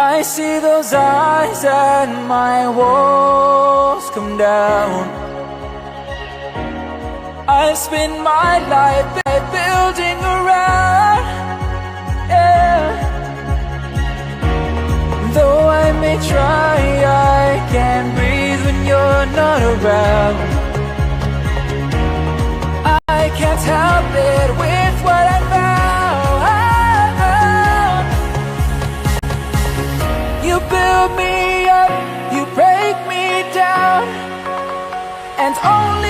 I see those eyes and my walls come down. I spend my life building around, yeah. Though I may try, I can't breathe when you're not around. I can't help it with what I found. You build me up, you break me down, and only